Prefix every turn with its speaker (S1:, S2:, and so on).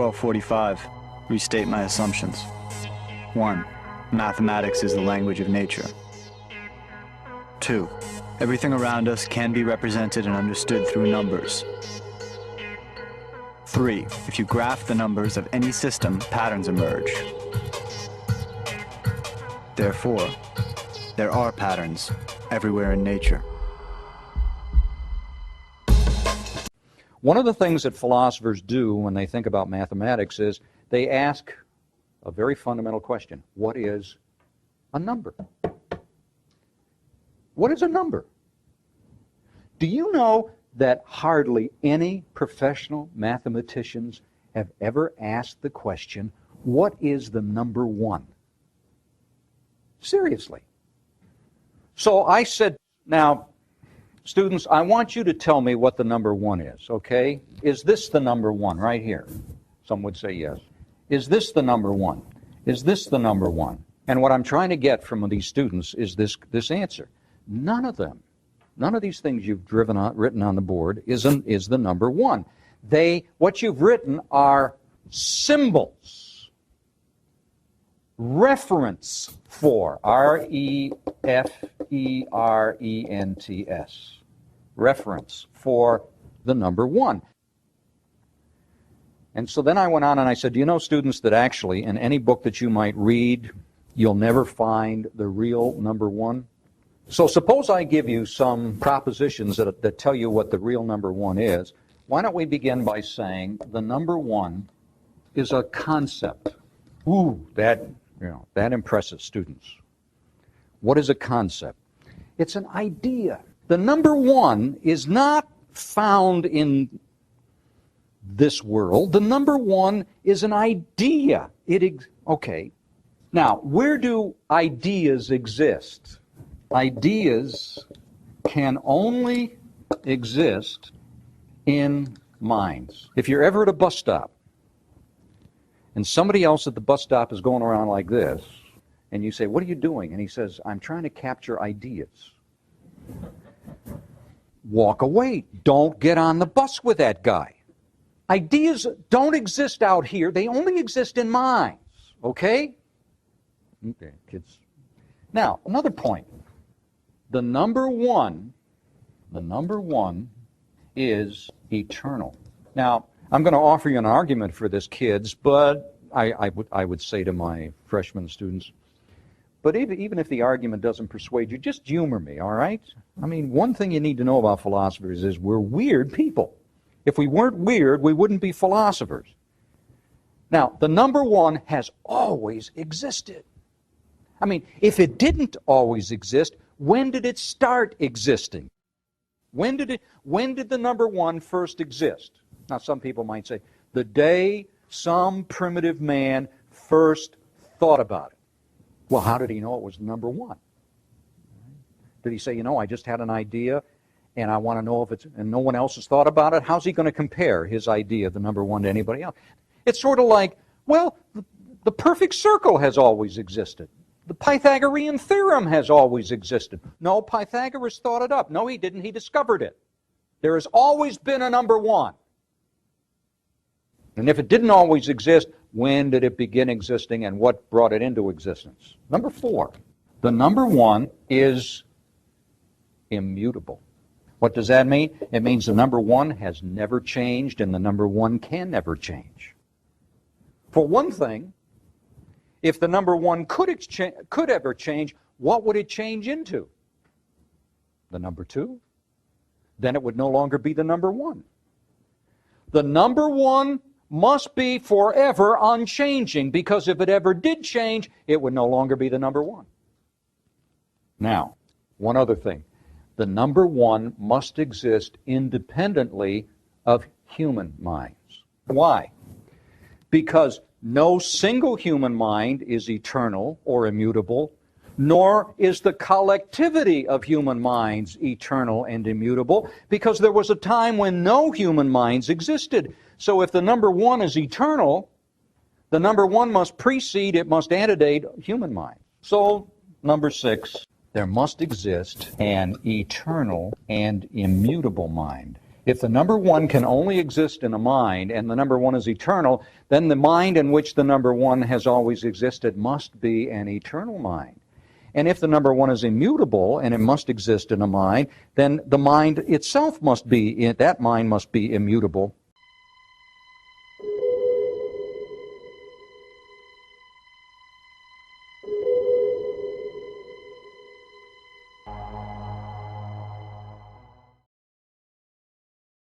S1: 1245. Restate my assumptions. 1. Mathematics is the language of nature. 2. Everything around us can be represented and understood through numbers. 3. If you graph the numbers of any system, patterns emerge. Therefore, there are patterns everywhere in nature.
S2: One of the things that philosophers do when they think about mathematics is they ask a very fundamental question. What is a number? What is a number? Do you know that hardly any professional mathematicians have ever asked the question, what is the number 1? Seriously. So I said, now, students, I want you to tell me what the number 1 is, okay? Is this the number 1 right here? Some would say yes. Is this the number 1? Is this the number 1? And what I'm trying to get from these students is this answer. None of them, none of these things you've written on the board is the number 1. What you've written are symbols. Reference for, R-E-F-E-R-E-N-T-S. Reference for the number 1. And so then I went on and I said, do you know, students, that actually in any book that you might read, you'll never find the real number 1? So suppose I give you some propositions that tell you what the real number 1 is. Why don't we begin by saying the number 1 is a concept. Ooh, that impresses students. What is a concept? It's an idea. The number 1 is not found in this world. The number 1 is an idea. Okay. Now, where do ideas exist? Ideas can only exist in minds. If you're ever at a bus stop and somebody else at the bus stop is going around like this, and you say, what are you doing? And he says, I'm trying to capture ideas. Walk away. Don't get on the bus with that guy. Ideas don't exist out here. They only exist in minds. Okay? Okay, kids. Now, another point. The number 1 is eternal. Now, I'm going to offer you an argument for this, kids, but I would say to my freshman students, but even if the argument doesn't persuade you, just humor me, all right? I mean, one thing you need to know about philosophers is we're weird people. If we weren't weird, we wouldn't be philosophers. Now, the number 1 has always existed. I mean, if it didn't always exist, when did it start existing? When did the number 1 first exist? Now, some people might say, the day some primitive man first thought about it. Well, how did he know it was the number 1? Did he say, I just had an idea and I want to know if it's, and no one else has thought about it? How's he going to compare his idea of the number 1 to anybody else? It's sort of like, well, the perfect circle has always existed. The Pythagorean theorem has always existed. No, Pythagoras thought it up. No, he didn't. He discovered it. There has always been a number 1. And if it didn't always exist, when did it begin existing and what brought it into existence? Number 4, the number 1 is immutable. What does that mean? It means the number 1 has never changed and the number 1 can never change. For one thing, if the number 1 could ever change, what would it change into? The number 2? Then it would no longer be the number 1. The number 1 must be forever unchanging, because if it ever did change, it would no longer be the number 1. Now, one other thing. The number 1 must exist independently of human minds. Why? Because no single human mind is eternal or immutable, nor is the collectivity of human minds eternal and immutable, because there was a time when no human minds existed. So if the number 1 is eternal, the number 1 must precede, it must antedate human mind. So, number 6, there must exist an eternal and immutable mind. If the number one can only exist in a mind, and the number one is eternal, then the mind in which the number one has always existed must be an eternal mind. And if the number one is immutable, and it must exist in a mind, then the mind itself must be, that mind must be immutable